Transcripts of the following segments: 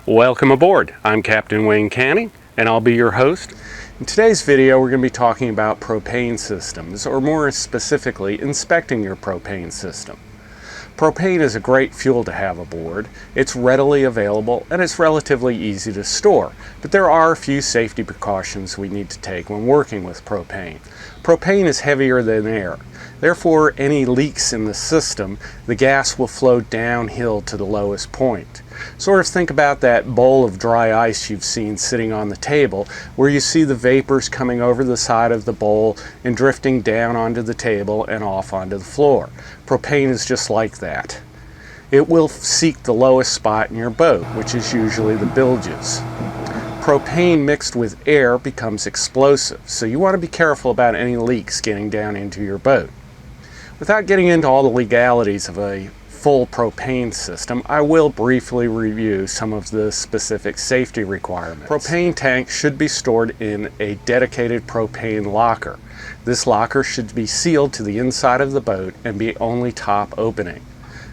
Welcome aboard. I'm Captain Wayne Canning and I'll be your host. In today's video we're going to be talking about propane systems, or more specifically inspecting your propane system. Propane is a great fuel to have aboard. It's readily available and it's relatively easy to store, but there are a few safety precautions we need to take when working with propane. Propane is heavier than air. Therefore, any leaks in the system, the gas will flow downhill to the lowest point. Sort of think about that bowl of dry ice you've seen sitting on the table, where you see the vapors coming over the side of the bowl and drifting down onto the table and off onto the floor. Propane is just like that. It will seek the lowest spot in your boat, which is usually the bilges. Propane mixed with air becomes explosive, so you want to be careful about any leaks getting down into your boat. Without getting into all the legalities of a full propane system, I will briefly review some of the specific safety requirements. Propane tanks should be stored in a dedicated propane locker. This locker should be sealed to the inside of the boat and be only top opening.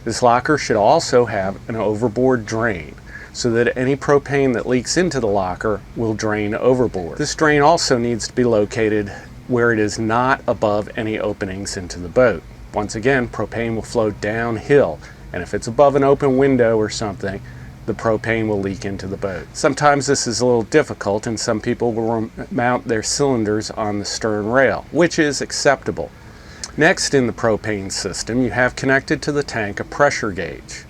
This locker should also have an overboard drain, so that any propane that leaks into the locker will drain overboard. This drain also needs to be located where it is not above any openings into the boat. Once again, propane will flow downhill, and if it's above an open window or something, the propane will leak into the boat. Sometimes this is a little difficult, and some people will mount their cylinders on the stern rail, which is acceptable. Next, in the propane system, you have connected to the tank a pressure gauge.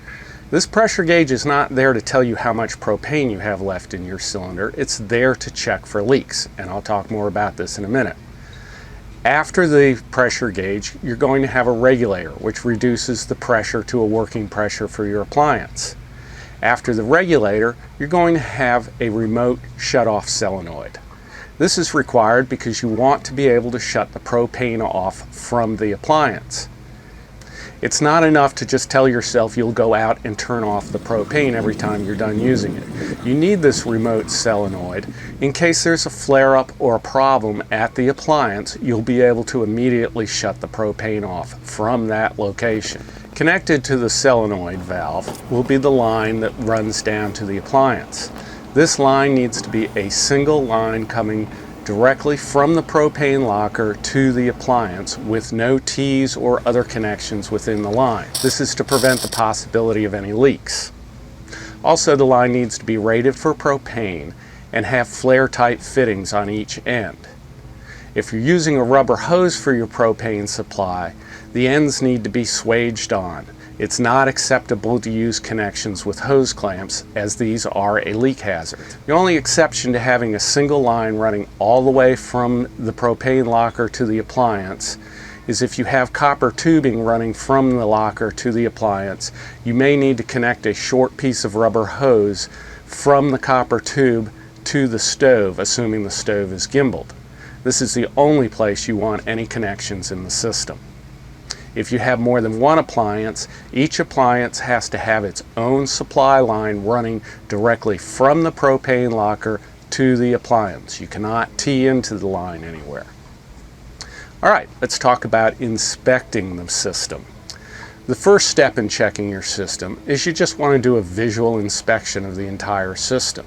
This pressure gauge is not there to tell you how much propane you have left in your cylinder. It's there to check for leaks, and I'll talk more about this in a minute. After the pressure gauge, you're going to have a regulator, which reduces the pressure to a working pressure for your appliance. After the regulator, you're going to have a remote shut-off solenoid. This is required because you want to be able to shut the propane off from the appliance. It's not enough to just tell yourself you'll go out and turn off the propane every time you're done using it. You need this remote solenoid in case there's a flare-up or a problem at the appliance. You'll be able to immediately shut the propane off from that location. Connected to the solenoid valve will be the line that runs down to the appliance. This line needs to be a single line coming directly from the propane locker to the appliance with no T's or other connections within the line. This is to prevent the possibility of any leaks. Also, the line needs to be rated for propane and have flare-type fittings on each end. If you're using a rubber hose for your propane supply, the ends need to be swaged on. It's not acceptable to use connections with hose clamps, as these are a leak hazard. The only exception to having a single line running all the way from the propane locker to the appliance is if you have copper tubing running from the locker to the appliance. You may need to connect a short piece of rubber hose from the copper tube to the stove, assuming the stove is gimbaled. This is the only place you want any connections in the system. If you have more than one appliance, each appliance has to have its own supply line running directly from the propane locker to the appliance. You cannot tee into the line anywhere. Alright, let's talk about inspecting the system. The first step in checking your system is you just want to do a visual inspection of the entire system.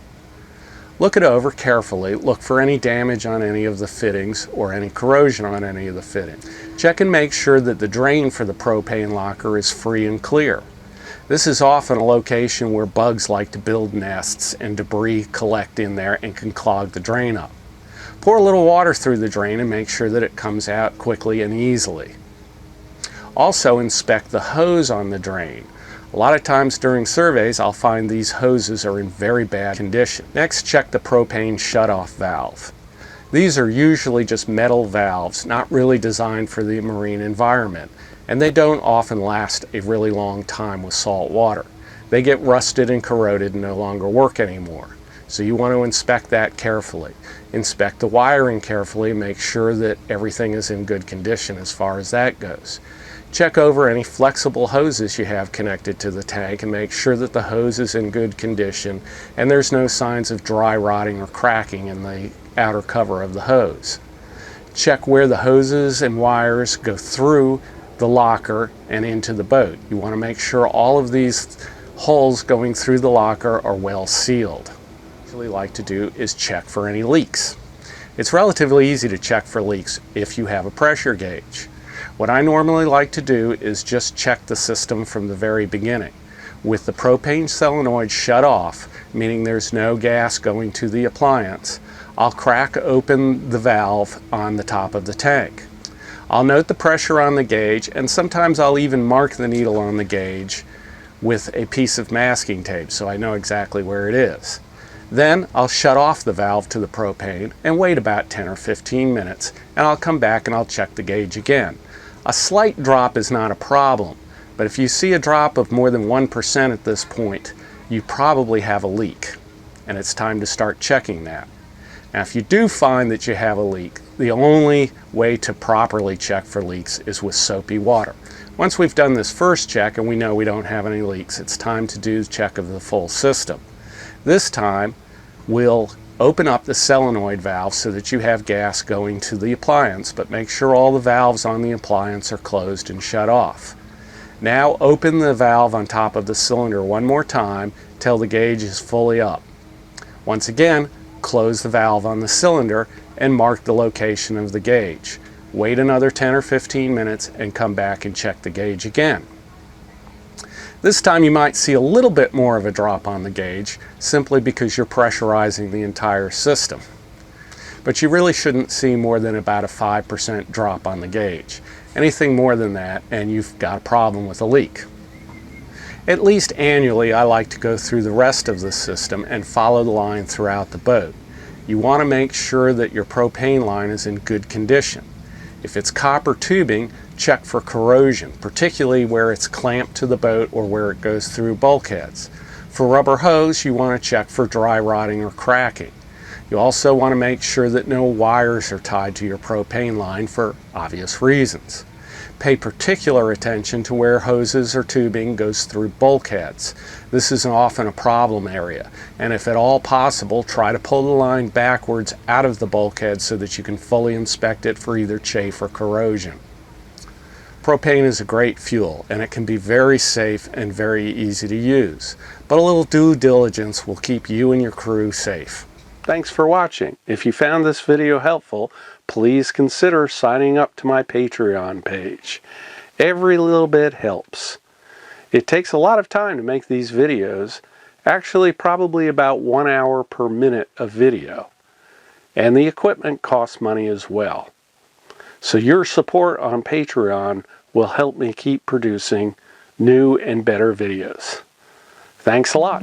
Look it over carefully, look for any damage on any of the fittings or any corrosion on any of the fittings. Check and make sure that the drain for the propane locker is free and clear. This is often a location where bugs like to build nests and debris collect in there and can clog the drain up. Pour a little water through the drain and make sure that it comes out quickly and easily. Also inspect the hose on the drain. A lot of times during surveys, I'll find these hoses are in very bad condition. Next, check the propane shutoff valve. These are usually just metal valves, not really designed for the marine environment, and they don't often last a really long time with salt water. They get rusted and corroded and no longer work anymore. So you want to inspect that carefully. Inspect the wiring carefully and make sure that everything is in good condition as far as that goes. Check over any flexible hoses you have connected to the tank and make sure that the hose is in good condition and there's no signs of dry rotting or cracking in the outer cover of the hose. Check where the hoses and wires go through the locker and into the boat. You want to make sure all of these holes going through the locker are well sealed. What I usually like to do is check for any leaks. It's relatively easy to check for leaks if you have a pressure gauge. What I normally like to do is just check the system from the very beginning. With the propane solenoid shut off, meaning there's no gas going to the appliance, I'll crack open the valve on the top of the tank. I'll note the pressure on the gauge, and sometimes I'll even mark the needle on the gauge with a piece of masking tape so I know exactly where it is. Then I'll shut off the valve to the propane and wait about 10 or 15 minutes, and I'll come back and I'll check the gauge again. A slight drop is not a problem, but if you see a drop of more than 1% at this point, you probably have a leak, and it's time to start checking that. Now, if you do find that you have a leak, the only way to properly check for leaks is with soapy water. Once we've done this first check and we know we don't have any leaks, it's time to do the check of the full system. This time, we'll open up the solenoid valve so that you have gas going to the appliance, but make sure all the valves on the appliance are closed and shut off. Now open the valve on top of the cylinder one more time till the gauge is fully up. Once again, close the valve on the cylinder and mark the location of the gauge. Wait another 10 or 15 minutes and come back and check the gauge again. This time you might see a little bit more of a drop on the gauge simply because you're pressurizing the entire system. But you really shouldn't see more than about a 5% drop on the gauge. Anything more than that and you've got a problem with a leak. At least annually, I like to go through the rest of the system and follow the line throughout the boat. You want to make sure that your propane line is in good condition. If it's copper tubing, check for corrosion, particularly where it's clamped to the boat or where it goes through bulkheads. For rubber hose, you want to check for dry rotting or cracking. You also want to make sure that no wires are tied to your propane line for obvious reasons. Pay particular attention to where hoses or tubing goes through bulkheads. This is often a problem area, and if at all possible, try to pull the line backwards out of the bulkhead so that you can fully inspect it for either chafe or corrosion. Propane is a great fuel, and it can be very safe and very easy to use, but a little due diligence will keep you and your crew safe. Thanks for watching. If you found this video helpful, please consider signing up to my Patreon page. Every little bit helps. It takes a lot of time to make these videos, actually probably about 1 hour per minute of video. And the equipment costs money as well. So your support on Patreon will help me keep producing new and better videos. Thanks a lot.